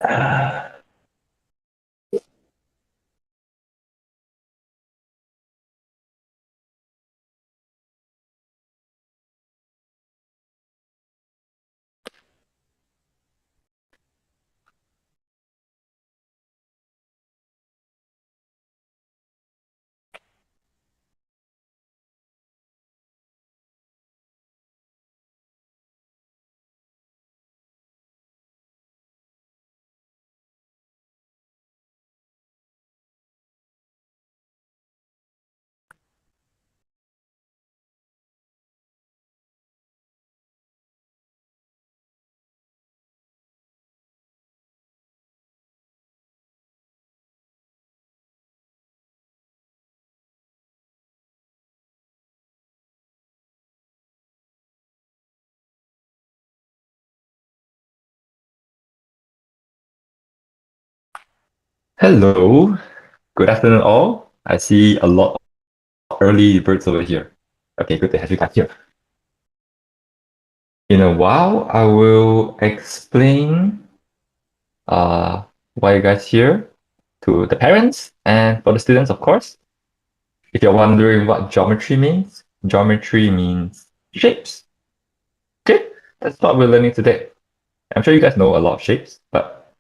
Ah, Hello, good afternoon all. I see a lot of early birds over here. Okay, good to have you guys here. In a while, I will explain uh, why you guys here to the parents and for the students, of course. If you're wondering what geometry means shapes. Okay, that's what we're learning today. I'm sure you guys know a lot of shapes, but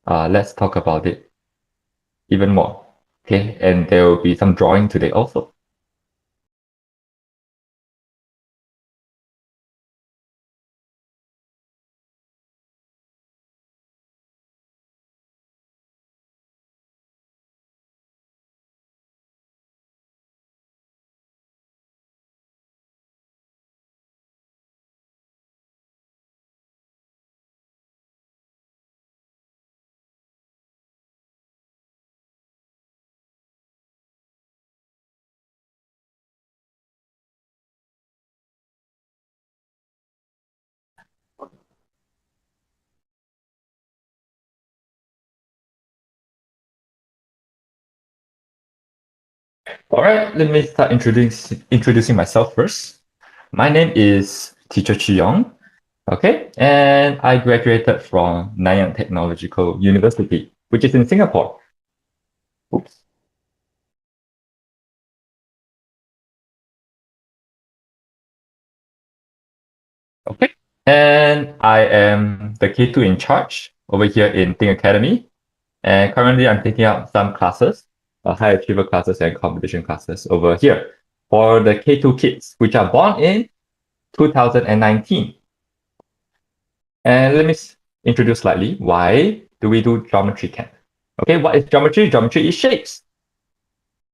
let's talk about it even more. Okay, and there will be some drawing today also. All right, let me start introducing myself first. My name is Teacher Chi Yong. Okay, and I graduated from Nanyang Technological University, which is in Singapore. Oops. Okay, and I am the K2 in charge over here in Ting Academy. And currently, I'm taking up some classes, high achiever classes and competition classes over here for the K2 kids, which are born in 2019. And let me introduce slightly why do we do geometry camp? Okay, what is geometry? Geometry is shapes.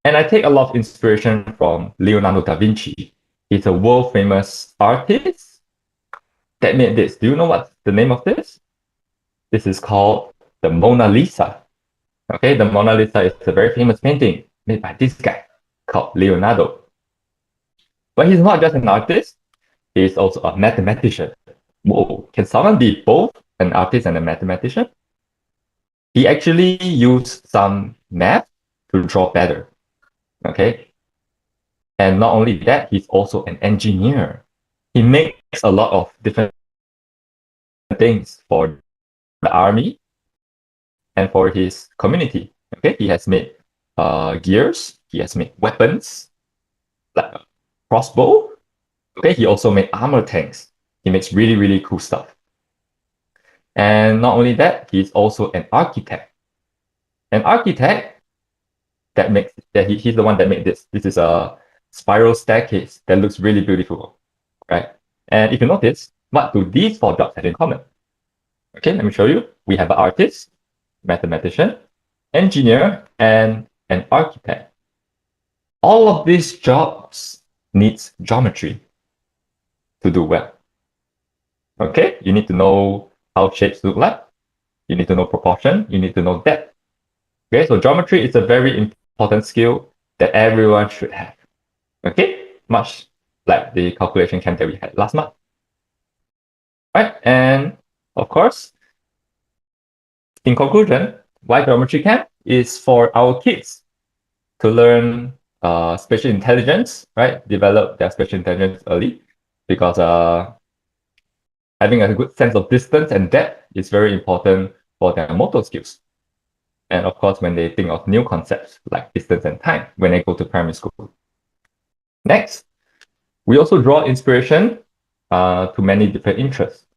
And I take a lot of inspiration from Leonardo da Vinci. He's a world famous artist that made this. Do you know what's the name of this? This is called the Mona Lisa. Okay, the Mona Lisa is a very famous painting made by this guy called Leonardo. But he's not just an artist, he's also a mathematician. Whoa, can someone be both an artist and a mathematician? He actually used some math to draw better. Okay. And not only that, he's also an engineer. He makes a lot of different things for the army and for his community. Okay. He has made gears, he has made weapons, like a crossbow. Okay. He also made armor tanks. He makes really, really cool stuff. And not only that, he's also an architect. An architect he's the one that made this. This is a spiral staircase that looks really beautiful, right? And if you notice, what do these four jobs have in common? Okay, let me show you. We have an artist, mathematician, engineer, and an architect. All of these jobs needs geometry to do well. Okay, you need to know how shapes look like. You need to know proportion. You need to know depth. Okay, so geometry is a very important skill that everyone should have. Okay, much like the calculation camp that we had last month. Right, and of course, in conclusion, why geometry camp is for our kids to learn spatial intelligence, right? Develop their spatial intelligence early, because having a good sense of distance and depth is very important for their motor skills. And of course, when they think of new concepts like distance and time when they go to primary school. Next, we also draw inspiration to many different interests,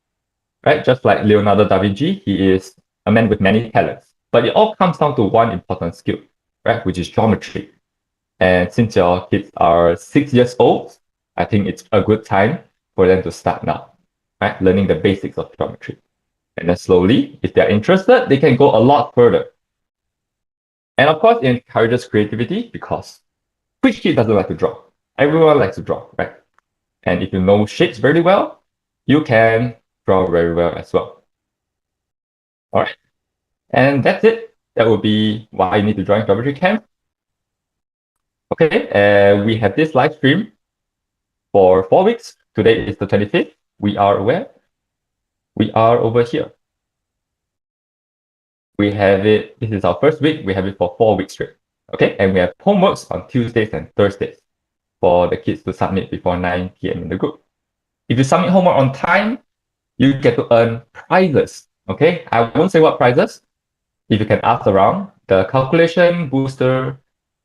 right? Just like Leonardo da Vinci, he is a man with many talents, but it all comes down to one important skill, right? Which is geometry. And since your kids are 6 years old, I think it's a good time for them to start now, right? Learning the basics of geometry. And then slowly, if they're interested, they can go a lot further. And of course, it encourages creativity because which kid doesn't like to draw? Everyone likes to draw, right? And if you know shapes very well, you can draw very well as well. All right. And that's it. That would be why you need to join geometry camp. Okay, we have this live stream for 4 weeks. Today is the 25th. We are where? We are over here. We have it, this is our first week. We have it for 4 weeks straight. Okay, and we have homeworks on Tuesdays and Thursdays for the kids to submit before 9 p.m. in the group. If you submit homework on time, you get to earn prizes. Okay, I won't say what prizes. If you can ask around, the calculation booster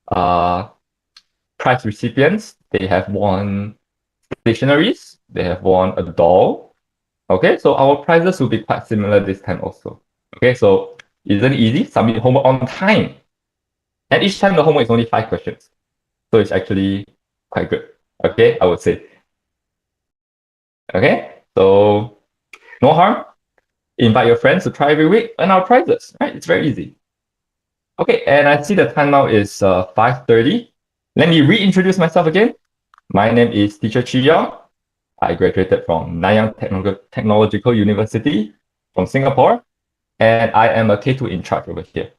prize recipients, they have won stationaries, they have won a doll. Okay, so our prizes will be quite similar this time also. Okay, so isn't it easy? Submit homework on time. And each time the homework is only 5 questions. So it's actually quite good. Okay, I would say. Okay, so no harm. Invite your friends to try every week and our prizes, right? It's very easy. Okay, and I see the time now is 5:30. Let me reintroduce myself again. My name is Teacher Chi Yong. I graduated from Nanyang Technological University from Singapore, and I am a K2 in charge over here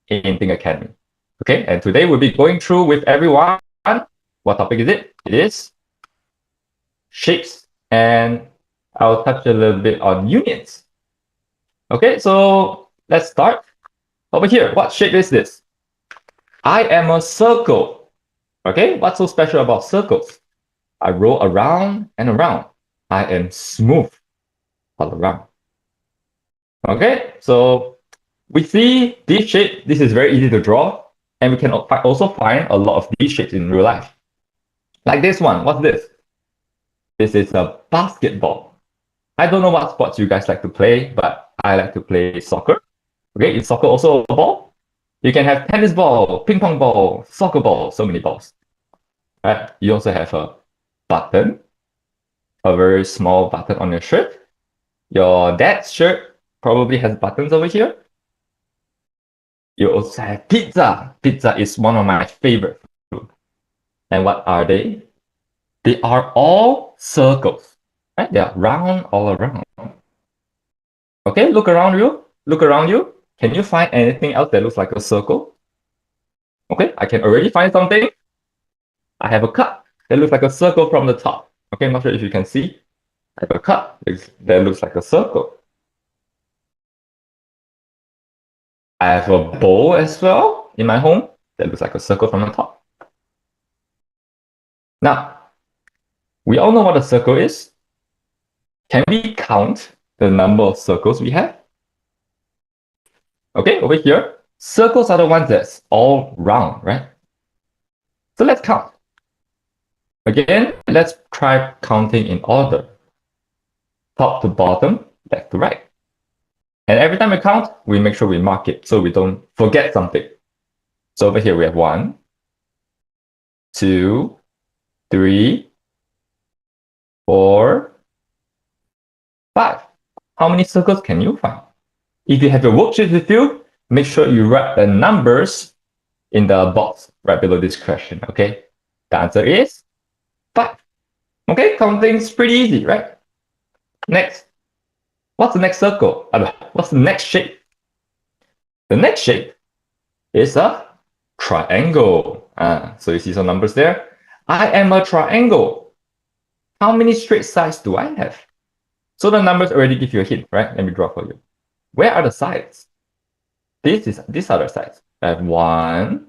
in Think Academy. Okay, and today we'll be going through with everyone. What topic is it? It is shapes, and I'll touch a little bit on unions. Okay, so let's start. Over here, what shape is this? I am a circle. Okay, what's so special about circles? I roll around and around. I am smooth all around. Okay, so we see this shape. This is very easy to draw, and we can also find a lot of these shapes in real life. Like this one, what's this? This is a basketball. I don't know what sports you guys like to play, but I like to play soccer. Okay, is soccer also a ball? You can have tennis ball, ping pong ball, soccer ball, so many balls. Right? You also have a button, a very small button on your shirt. Your dad's shirt probably has buttons over here. You also have pizza. Pizza is one of my favorite food. And what are they? They are all circles. Right? They are round all around. Okay, look around you. Look around you. Can you find anything else that looks like a circle? Okay, I can already find something. I have a cup that looks like a circle from the top. Okay, I'm not sure if you can see. I have a cup that looks like a circle. I have a bowl as well in my home that looks like a circle from the top. Now, we all know what a circle is. Can we count the number of circles we have? Okay, over here, circles are the ones that's all round, right? So let's count. Again, let's try counting in order. Top to bottom, left to right. And every time we count, we make sure we mark it so we don't forget something. So over here we have 1, 2, 3, 4, 5. How many circles can you find? If you have your worksheet with you, make sure you write the numbers in the box right below this question, okay? The answer is 5. Okay, counting's pretty easy, right? Next. What's the next circle? What's the next shape? The next shape is a triangle. So you see some numbers there. I am a triangle. How many straight sides do I have? So the numbers already give you a hint, right? Let me draw for you. Where are the sides? These are the sides. I have 1,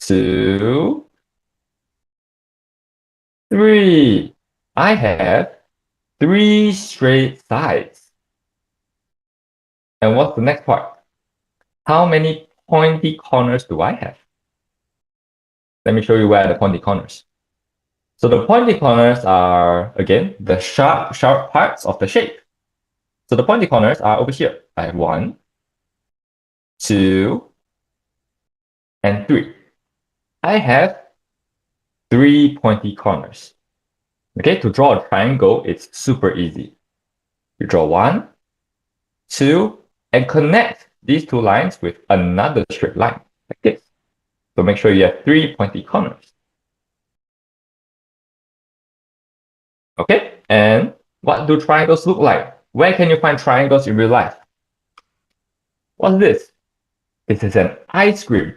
2, 3. I have 3 straight sides. And what's the next part? How many pointy corners do I have? Let me show you where are the pointy corners. So the pointy corners are, again, the sharp parts of the shape. So the pointy corners are over here. I have 1, 2, and 3. I have 3 pointy corners. Okay, to draw a triangle, it's super easy. You draw 1, 2, and connect these 2 lines with another straight line, like this. So make sure you have 3 pointy corners. Okay, and what do triangles look like? Where can you find triangles in real life? What's this? This is an ice cream.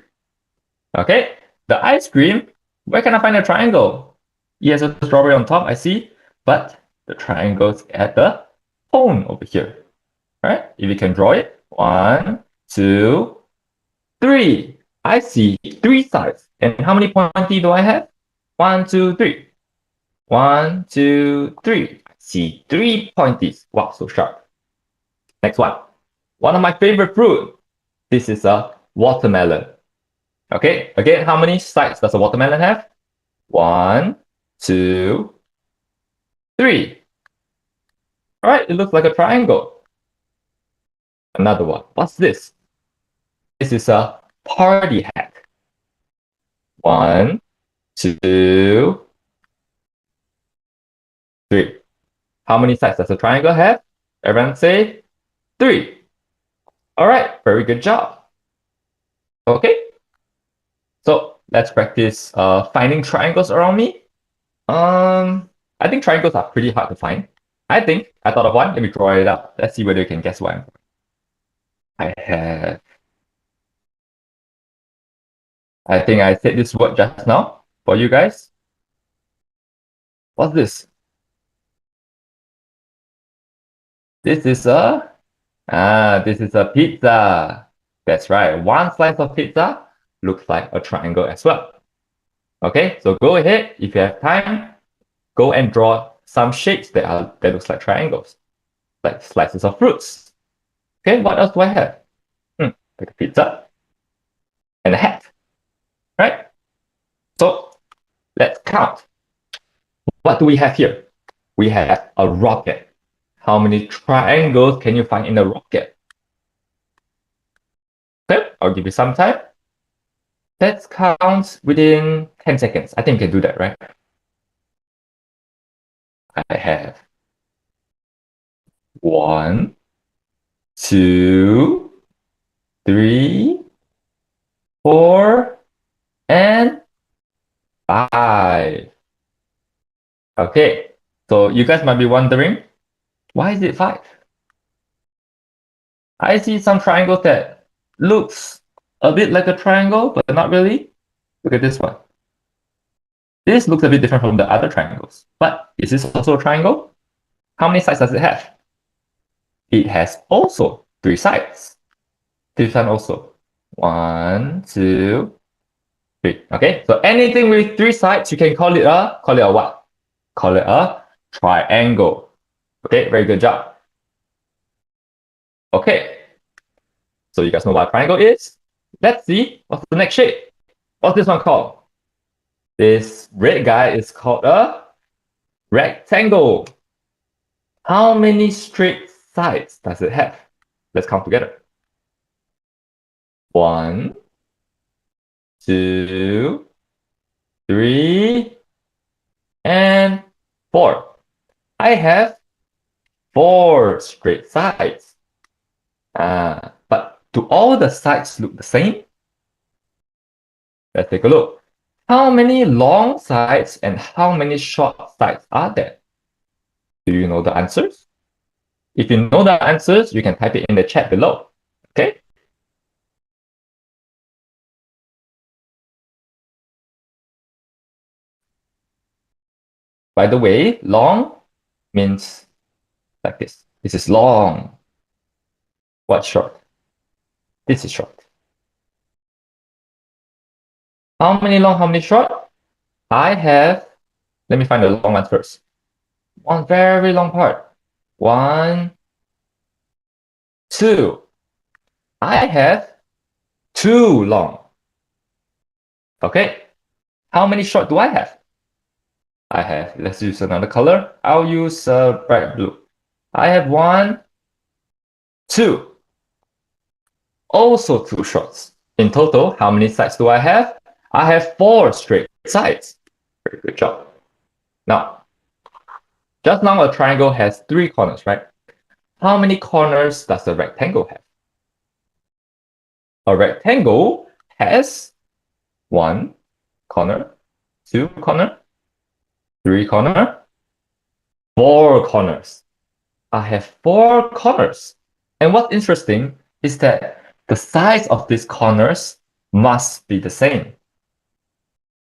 Okay, the ice cream, where can I find a triangle? Yes, a strawberry on top, I see, but the triangle's at the cone over here. Right? If you can draw it, 1, 2, 3. I see 3 sides. And how many pointy do I have? 1, 2, 3. 1, 2, 3. I see 3 pointies. Wow, so sharp. Next one. One of my favorite fruit. This is a watermelon. Okay, again, how many sides does a watermelon have? 1, 2, 3. All right, it looks like a triangle. Another one. What's this? This is a party hat. 1, 2, 3. How many sides does a triangle have? Everyone say 3. All right, very good job. Okay, so let's practice finding triangles around me. I think triangles are pretty hard to find. I thought of one. Let me draw it up. Let's see whether you can guess what I'm. I think I said this word just now for you guys. What's this? This is a pizza. That's right. One slice of pizza looks like a triangle as well. Okay, so go ahead. If you have time, go and draw some shapes that looks like triangles, like slices of fruits. Okay, what else do I have? Like a pizza and a hat, right? So let's count. What do we have here? We have a rocket. How many triangles can you find in a rocket? Okay, I'll give you some time. Let's count within 10 seconds. I think you can do that, right? I have 1, 2, 3, 4, and 5. Okay, so you guys might be wondering, why is it 5? I see some triangles that looks a bit like a triangle, but not really. Look at this one. This looks a bit different from the other triangles. But is this also a triangle? How many sides does it have? It has also 3 sides. This one also. 1, 2, 3. Okay, so anything with 3 sides, you can call it a what? Call it a triangle. Okay, very good job. Okay, so you guys know what a triangle is? Let's see what's the next shape. What's this one called? This red guy is called a rectangle. How many straight sides does it have? Let's count together. 1, 2, 3, and 4. I have 4 straight sides. But do all the sides look the same? Let's take a look. How many long sides and how many short sides are there? Do you know the answers? If you know the answers, you can type it in the chat below. Okay? By the way, long means like this. This is long. What's short? This is short. How many long, how many short? I have, let me find the long one first. One very long part. 1, 2. I have 2 long. Okay. How many short do I have? I have, let's use another color. I'll use bright blue. I have 1, 2. Also 2 shorts. In total, how many sides do I have? I have 4 straight sides. Very good job. Now, just now a triangle has 3 corners, right? How many corners does a rectangle have? A rectangle has 1 corner, 2 corner, 3 corner, 4 corners. I have 4 corners. And what's interesting is that the size of these corners must be the same.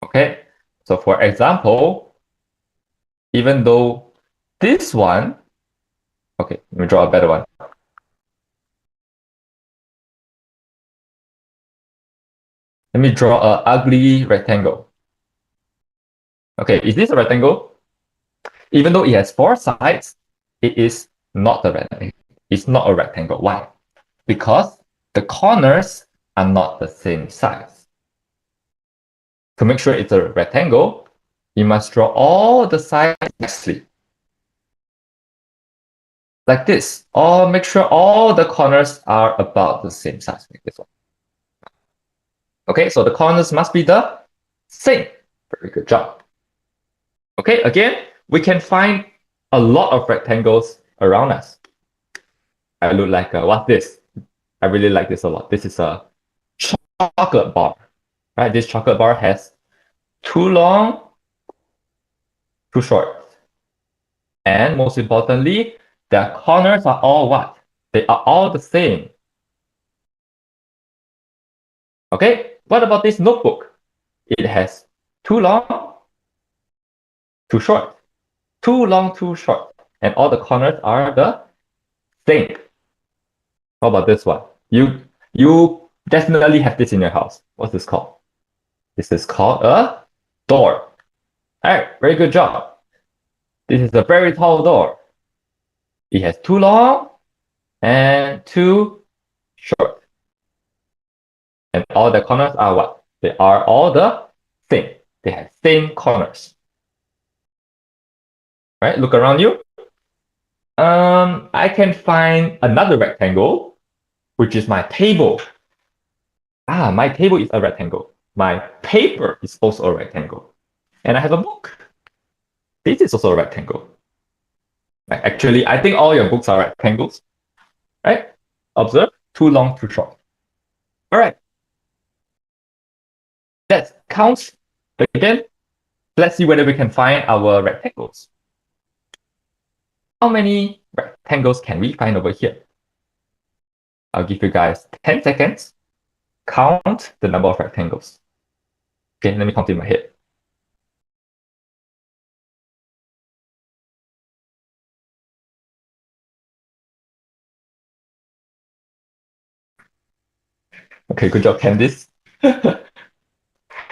Okay, so for example, even though this one, okay, let me draw a better one. Let me draw an ugly rectangle. Okay, is this a rectangle? Even though it has 4 sides, it is not a rectangle. It's not a rectangle. Why? Because the corners are not the same size. To make sure it's a rectangle, you must draw all the sides nicely. Like this. Or make sure all the corners are about the same size, like this one. Okay, so the corners must be the same. Very good job. Okay, again, we can find a lot of rectangles around us. I look like, what's this? I really like this a lot. This is a chocolate bar, right? This chocolate bar has 2 long, 2 short. And most importantly, the corners are all what? They are all the same. Okay, what about this notebook? It has 2 long, 2 short. 2 long, 2 short. And all the corners are the same. How about this one? You definitely have this in your house. What's this called? This is called a door. All right, very good job. This is a very tall door. It has 2 long and 2 short. And all the corners are what? They are all the same. They have same corners. Right? Look around you. I can find another rectangle, which is my table. Ah, my table is a rectangle. My paper is also a rectangle. And I have a book. This is also a rectangle. Right? Actually, I think all your books are rectangles. Right? Observe, 2 long, 2 short. All right. Let's count again. Let's see whether we can find our rectangles. How many rectangles can we find over here? I'll give you guys 10 seconds. Count the number of rectangles. Okay, let me count in my head. Okay, good job, Candice.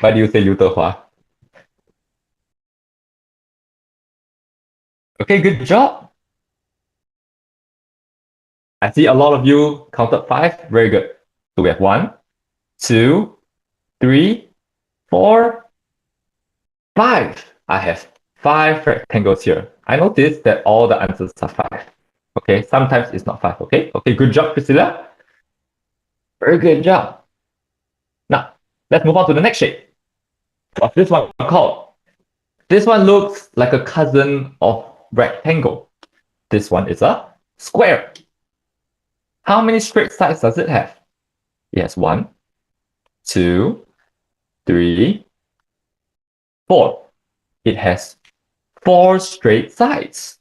Why do you say Liu Dehua? Okay, good job. I see a lot of you counted 5. Very good. So we have 1, 2, 3, 4, 5. I have 5 rectangles here. I noticed that all the answers are 5. Okay, sometimes it's not 5. Okay, okay, good job, Priscilla. Very good job. Now, let's move on to the next shape. What's this one called? This one looks like a cousin of rectangle. This one is a square. How many straight sides does it have? It has 1, 2, 3, 4. It has 4 straight sides.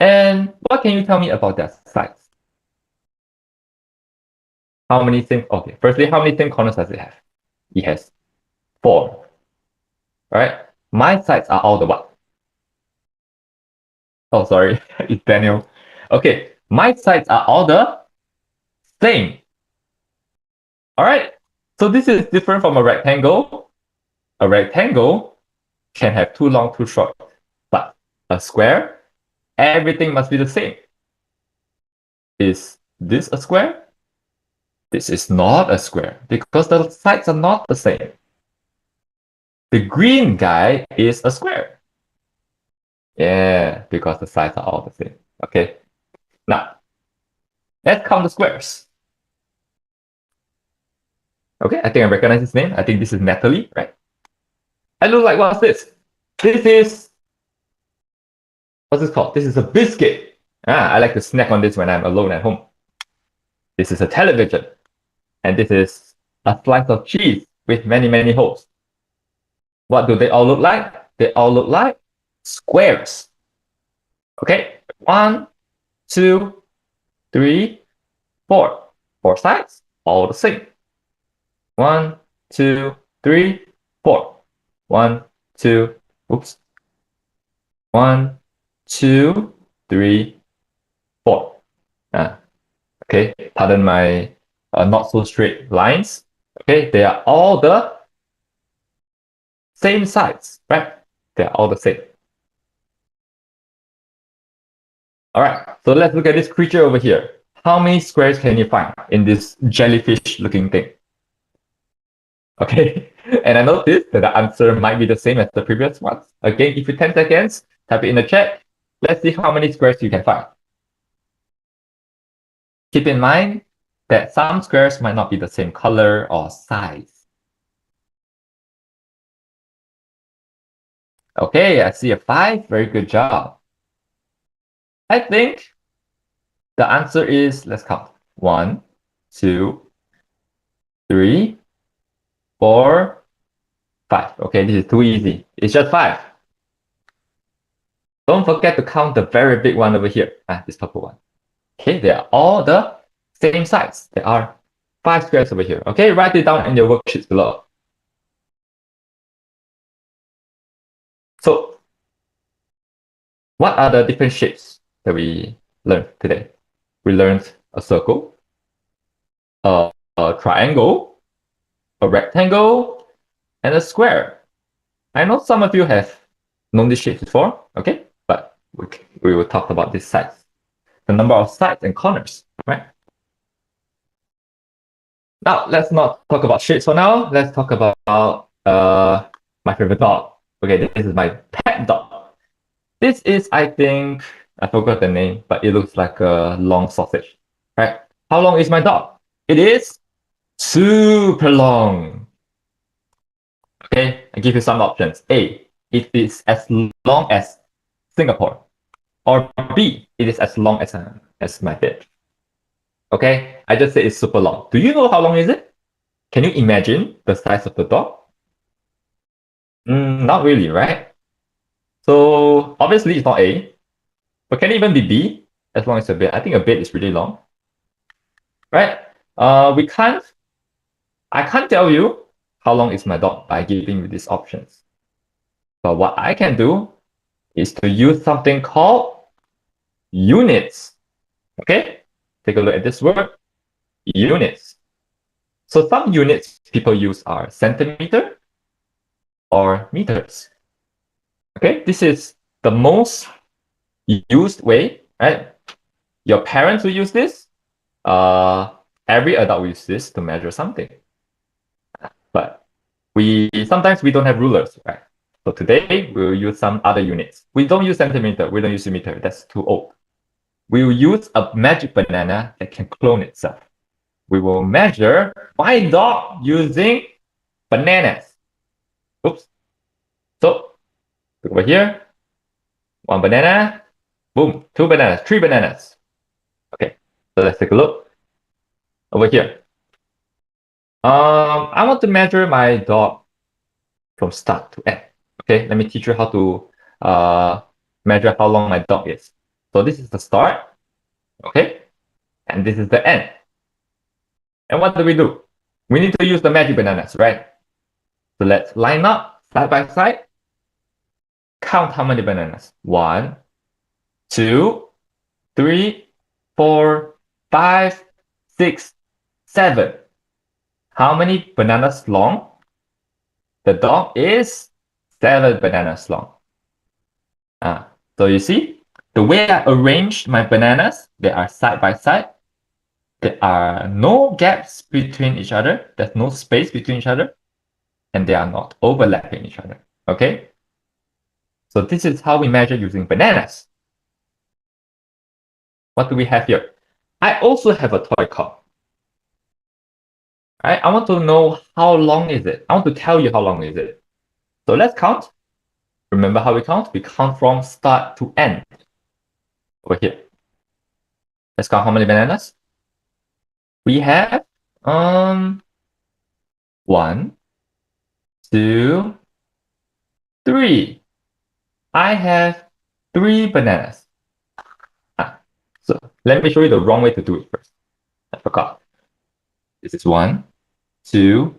And what can you tell me about that sides? How many same? Okay, firstly, how many same corners does it have? It has 4. All right. My sides are all the what? Oh, sorry, it's Daniel. Okay, my sides are all the same. All right. So this is different from a rectangle. A rectangle can have 2 long, 2 short. But a square, everything must be the same. Is this a square? This is not a square because the sides are not the same. The green guy is a square. Yeah, because the sides are all the same. Okay. Now, let's count the squares. Okay, I think I recognize his name. I think this is Natalie, right? I look like, what's this? What's this called? This is a biscuit. I like to snack on this when I'm alone at home. This is a television. And this is a slice of cheese with many, many holes. What do they all look like? They all look like squares. Okay, 1, 2, 3, 4. 4 sides, all the same. 1, 2, 3, 4. 1, 2, oops. 1, 2, 3, 4. Okay, pardon my not so straight lines. Okay, they are all the same sides, right? They're all the same. All right, so let's look at this creature over here. How many squares can you find in this jellyfish-looking thing? Okay, and I noticed that the answer might be the same as the previous ones. Again, give you 10 seconds, type it in the chat. Let's see how many squares you can find. Keep in mind that some squares might not be the same color or size. Okay, I see a 5. Very good job. I think the answer is, let's count. 1, 2, 3, 4, 5. Okay, this is too easy. It's just 5. Don't forget to count the very big one over here. This purple one. Okay, they are all the same size. There are 5 squares over here. Okay, write it down in your worksheets below. So, what are the different shapes that we learned today? We learned a circle, a triangle, a rectangle, and a square. I know some of you have known these shapes before, okay? But we will talk about these sides. The number of sides and corners, right? Now, let's not talk about shapes for now. Let's talk about my favorite dog. Okay, this is my pet dog. This is, I think, I forgot the name, but it looks like a long sausage, right? How long is my dog? It is super long. Okay, I give you some options. A, it is as long as Singapore. Or B, it is as long as my bed. Okay, I just said it's super long. Do you know how long is it? Can you imagine the size of the dog? Not really, right? So obviously it's not A, but can it even be B as long as a bed? I think a bed is really long, right? I can't tell you how long is my dog by giving you these options. But what I can do is to use something called units. Okay, take a look at this word, units. So some units people use are centimeter or meters. Okay, this is the most used way, right? Your parents will use this. Every adult will use this to measure something. But sometimes we don't have rulers, right? So today we'll use some other units. We don't use centimeter, we don't use meter, that's too old. We will use a magic banana that can clone itself. We will measure my dog using bananas. Oops. So over here, 1 banana, boom, 2 bananas, 3 bananas. Okay, so let's take a look over here. I want to measure my dog from start to end. Okay, let me teach you how to measure how long my dog is. So this is the start, okay, and this is the end. And what do? We need to use the magic bananas, right? So let's line up side by side. Count how many bananas. 1, 2, 3, 4, 5, 6, 7. How many bananas long? The dog is 7 bananas long. So you see, the way I arranged my bananas, they are side by side. There are no gaps between each other. There's no space between each other. And they are not overlapping each other. Okay? So this is how we measure using bananas. What do we have here? I also have a toy car. Right? I want to know how long is it. I want to tell you how long is it. So let's count. Remember how we count? We count from start to end. Over here. Let's count how many bananas. We have 1, 2, 3. I have 3 bananas. So let me show you the wrong way to do it first. I forgot. This is 1, 2,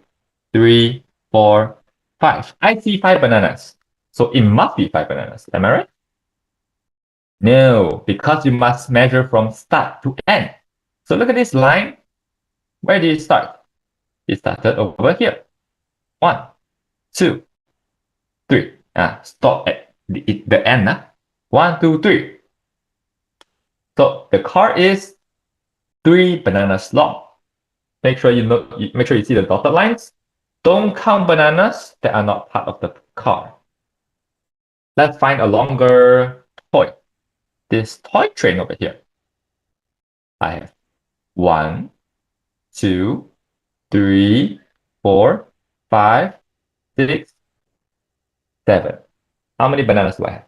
3, 4, 5. I see 5 bananas. So it must be 5 bananas. Am I right? No, because you must measure from start to end. So look at this line. Where did it start? It started over here. 1, 2, 3. Stop at the end. 1, 2, 3. So the car is 3 bananas long. Make sure make sure you see the dotted lines. Don't count bananas that are not part of the car. Let's find a longer toy. This toy train over here. I have 1, 2, 3, 4, 5, 6, 7. How many bananas do I have?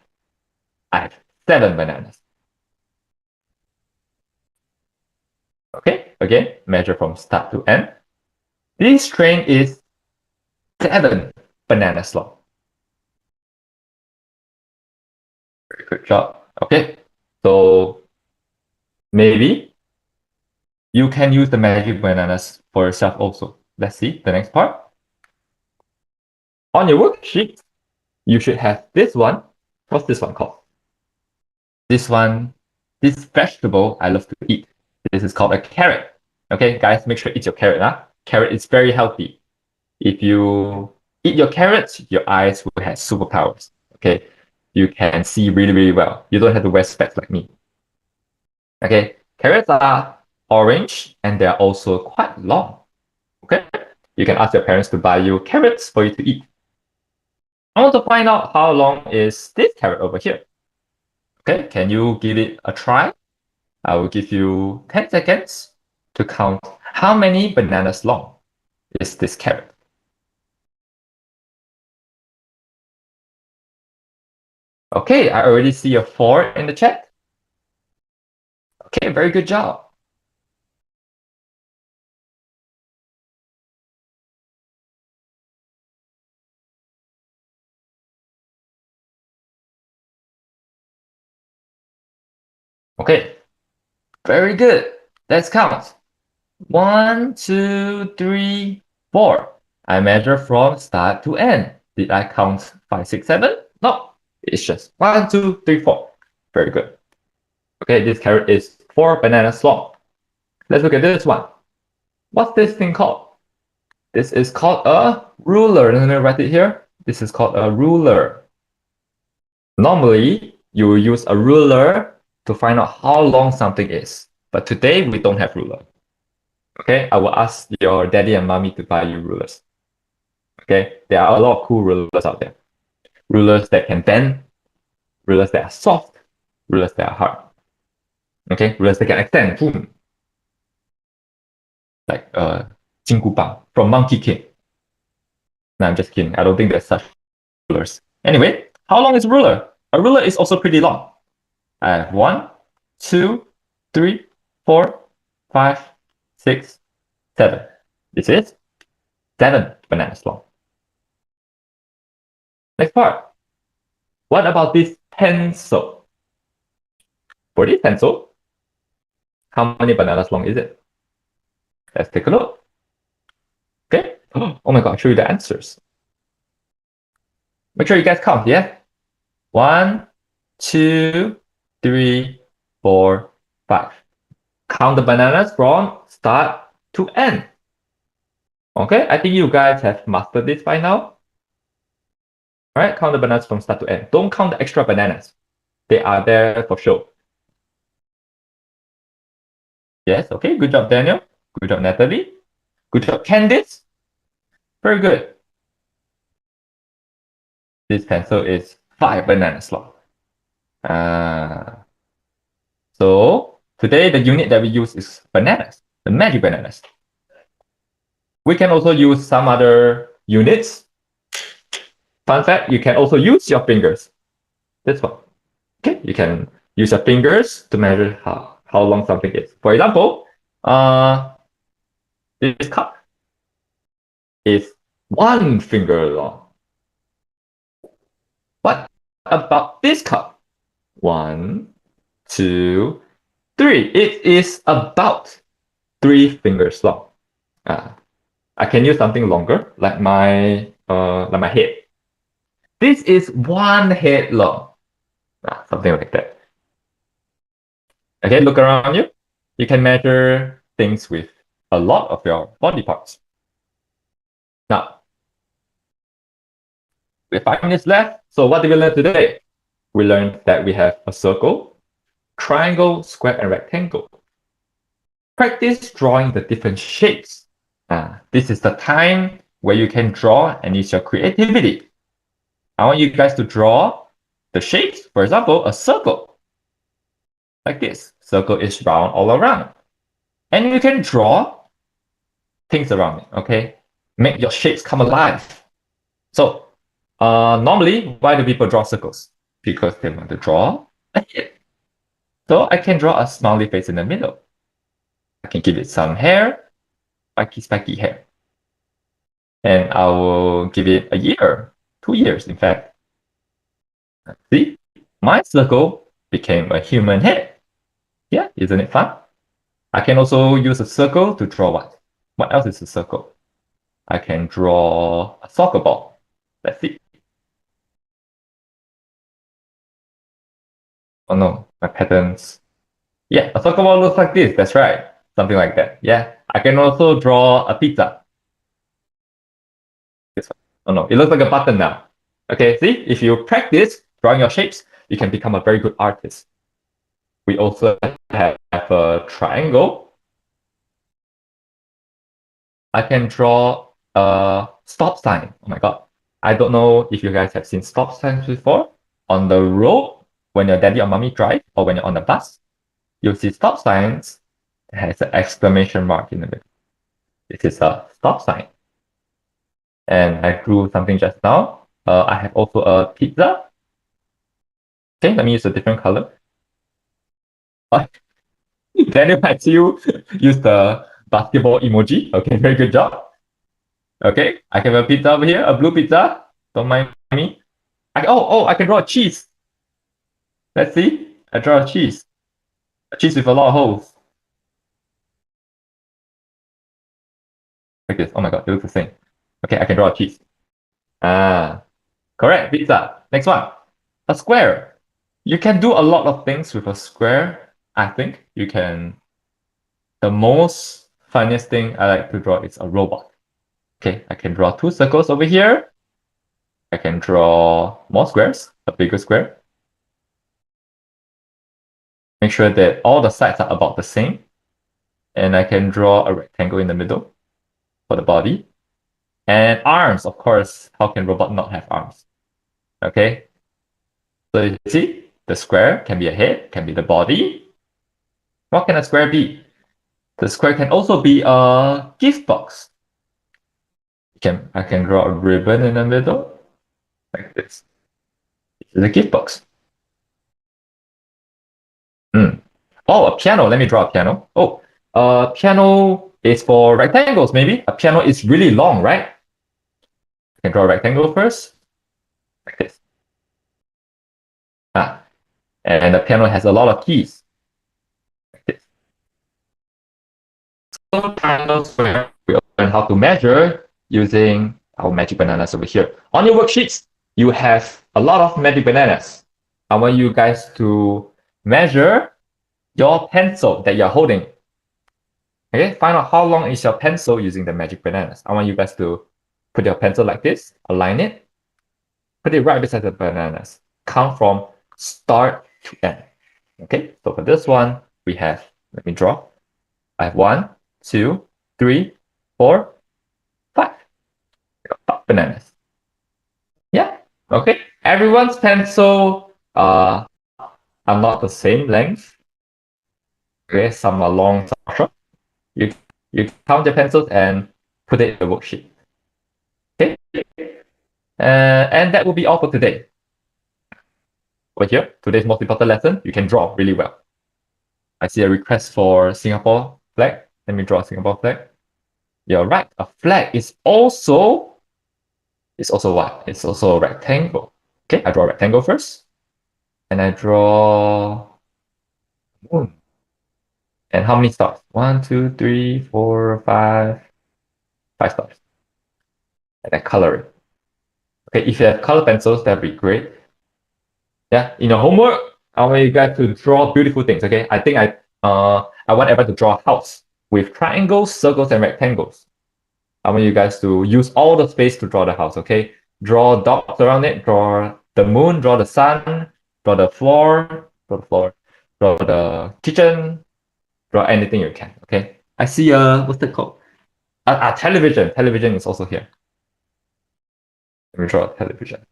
I have 7 bananas. Okay, again, measure from start to end. This train is 7 bananas long. Very good job. Okay, so maybe you can use the magic bananas for yourself also. Let's see the next part. On your worksheet, you should have this one. What's this one called? This one, this vegetable I love to eat. This is called a carrot. Okay, guys, make sure you eat your carrot. Carrot is very healthy. If you eat your carrots, your eyes will have superpowers. Okay, you can see really, really well. You don't have to wear specs like me. Okay, carrots are orange and they're also quite long. Okay, you can ask your parents to buy you carrots for you to eat. I want to find out how long is this carrot over here. Okay, can you give it a try? I will give you 10 seconds to count how many bananas long is this carrot. Okay, I already see a 4 in the chat. Okay, very good job. Okay, very good. Let's count. 1, 2, 3, 4. I measure from start to end. Did I count 5, 6, 7? No, it's just 1, 2, 3, 4. Very good. Okay, this carrot is 4 bananas long. Let's look at this one. What's this thing called? This is called a ruler. Let me write it here. This is called a ruler. Normally, you will use a ruler to find out how long something is. But today, we don't have ruler. Okay, I will ask your daddy and mommy to buy you rulers. Okay, there are a lot of cool rulers out there. Rulers that can bend, rulers that are soft, rulers that are hard. Okay, rulers that can extend. Boom. Like Jinggu Bang from Monkey King. No, I'm just kidding. I don't think there's such rulers. Anyway, how long is a ruler? A ruler is also pretty long. I have 1, 2, 3, 4, 5, 6, 7. This is 7 bananas long. Next part. What about this pencil? For this pencil, how many bananas long is it? Let's take a look. Okay. Oh my god, I'll show you the answers. Make sure you guys count, yeah? 1, 2, 3, 4, 5. Count the bananas from start to end. Okay, I think you guys have mastered this by now. All right, count the bananas from start to end. Don't count the extra bananas. They are there for show. Yes, okay. Good job, Daniel. Good job, Natalie. Good job, Candice. Very good. This pencil is 5 bananas long. So today the unit that we use is bananas, the magic bananas. We can also use some other units. Fun fact, you can also use your fingers. This one. Okay, you can use your fingers to measure how long something is. For example, this cup is 1 finger long. What about this cup? 1, 2, 3. It is about 3 fingers long. I can use something longer, like my head. This is 1 head long. Something like that. Okay, look around you. You can measure things with a lot of your body parts. Now, we have 5 minutes left. So what did we learn today? We learned that we have a circle, triangle, square, and rectangle. Practice drawing the different shapes. This is the time where you can draw and use your creativity. I want you guys to draw the shapes. For example, a circle. Like this. Circle is round all around. And you can draw things around it, okay? Make your shapes come alive. So, normally, why do people draw circles? Because they want to draw a head. So I can draw a smiley face in the middle. I can give it some hair, spiky hair. And I will give it a year, 2 years, in fact. See, my circle became a human head. Yeah, isn't it fun? I can also use a circle to draw what? What else is a circle? I can draw a soccer ball. Let's see. Oh no, my patterns. Yeah, a soccer ball looks like this. That's right. Something like that. Yeah. I can also draw a pizza. This one. Oh no, it looks like a button now. Okay, see? If you practice drawing your shapes, you can become a very good artist. We also have a triangle. I can draw a stop sign. Oh my god. I don't know if you guys have seen stop signs before. On the road, when your daddy or mommy drive, or when you're on the bus, you'll see stop signs that has an exclamation mark in the middle. This is a stop sign. And I drew something just now. I have also a pizza. Okay, let me use a different color. Daniel had you use the basketball emoji. Okay, very good job. Okay, I have a pizza over here, a blue pizza. Don't mind me. I can draw a cheese. Let's see. I draw a cheese. A cheese with a lot of holes. Like this. Oh my god, it looks the same. Okay, I can draw a cheese. Ah, correct. Pizza. Next one. A square. You can do a lot of things with a square. I think you can. The most funniest thing I like to draw is a robot. Okay, I can draw 2 circles over here. I can draw more squares, a bigger square. Make sure that all the sides are about the same. And I can draw a rectangle in the middle for the body. And arms, of course. How can robot not have arms? Okay. So you see, the square can be a head, can be the body. What can a square be? The square can also be a gift box. I can draw a ribbon in the middle, like this. This is a gift box. Oh, a piano. Let me draw a piano. Oh, piano is for rectangles, maybe. A piano is really long, right? I can draw a rectangle first, like this. And the piano has a lot of keys, like this. So triangle, square, we learn how to measure using our magic bananas over here. On your worksheets, you have a lot of magic bananas. I want you guys to measure your pencil that you're holding. Okay, find out how long is your pencil using the magic bananas. I want you guys to put your pencil like this, align it, put it right beside the bananas. Count from start to end. Okay, so for this one, we have, let me draw. I have one, two, three, four, five. Five bananas. Yeah. Okay. Everyone's pencil are not the same length. Okay. Some are long, some are short. You you count your pencils and put it in the worksheet. Okay. And that will be all for today. Over here, today's most important lesson, you can draw really well. I see a request for Singapore flag. Let me draw a Singapore flag. You're right. A flag is also what? It's also a rectangle. Okay, I draw a rectangle first. And I draw moon. And how many stars? One, two, three, four, five. Five stars. And I color it. Okay, if you have color pencils, that'd be great. Yeah, in your homework, I want you guys to draw beautiful things. Okay, I want everyone to draw a house with triangles, circles, and rectangles. I want you guys to use all the space to draw the house. Okay, draw dots around it. Draw the moon. Draw the sun. Draw the floor. Draw the kitchen. Draw anything you can. Okay. I see what's that called? Television. Television is also here. Let me draw a television.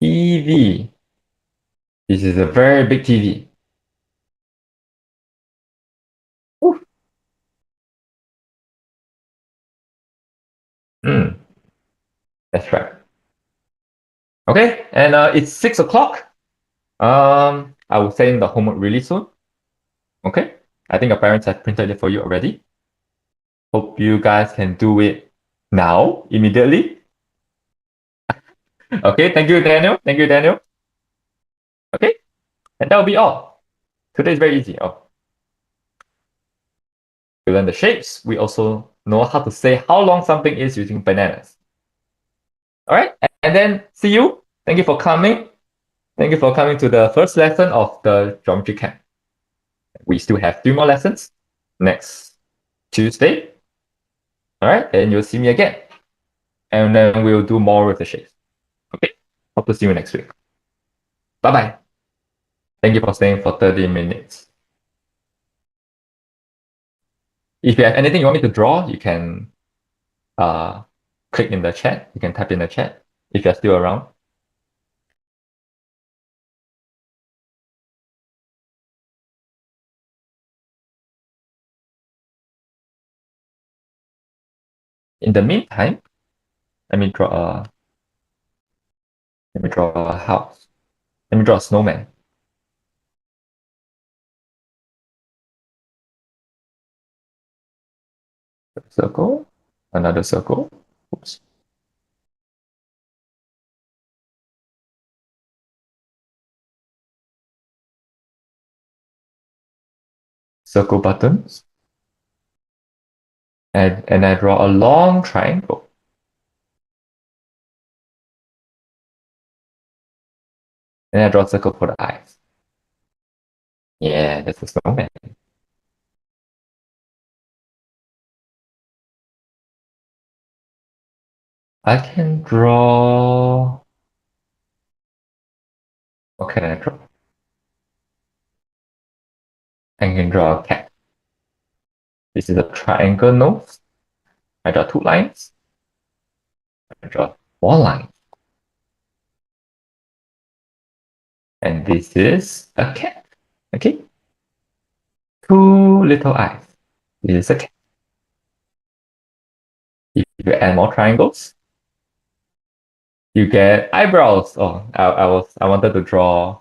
TV. This is a very big TV. Ooh. That's right. Okay, and it's 6 o'clock. I will send the homework really soon. Okay, I think your parents have printed it for you already. Hope you guys can do it now, immediately. Okay, thank you, Daniel. Thank you, Daniel. Okay, and that will be all. Today is very easy. Oh, we learn the shapes. We also know how to say how long something is using bananas. All right, and then see you. Thank you for coming. Thank you for coming to the first lesson of the geometry camp. We still have 3 more lessons next Tuesday. All right, and you'll see me again. And then we'll do more with the shapes. Okay, hope to see you next week. Bye-bye. Thank you for staying for 30 minutes. If you have anything you want me to draw, you can click in the chat. You can type in the chat if you're still around. In the meantime, let me draw a house. Let me draw a snowman. Circle, another circle. Oops. Circle buttons. And I draw a long triangle. And I draw a circle for the eyes. Yeah, that's a snowman. I can draw. What can I draw? I can draw a cat. This is a triangle nose. I draw 2 lines. I draw 4 lines. And this is a cat. Okay? 2 little eyes. This is a cat. If you add more triangles, you get eyebrows. Oh, I wanted to draw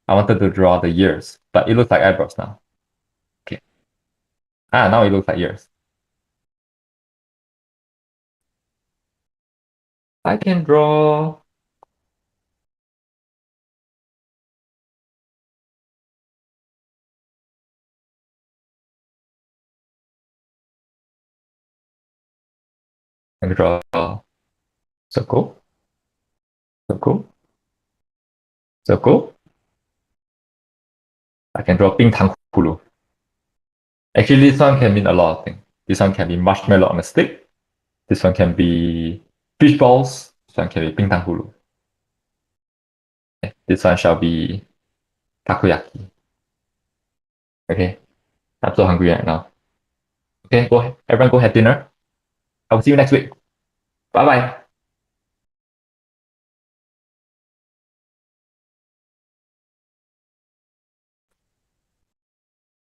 the ears, but it looks like eyebrows now. Okay. Now it looks like ears. I can draw a circle, circle, circle. I can draw 冰糖葫芦. Actually, this one can mean a lot of things. This one can be marshmallow on a stick. This one can be fish balls. This one can be 冰糖葫芦. This one shall be takoyaki. Okay, I'm so hungry right now. Okay, everyone go have dinner. I will see you next week. Bye bye.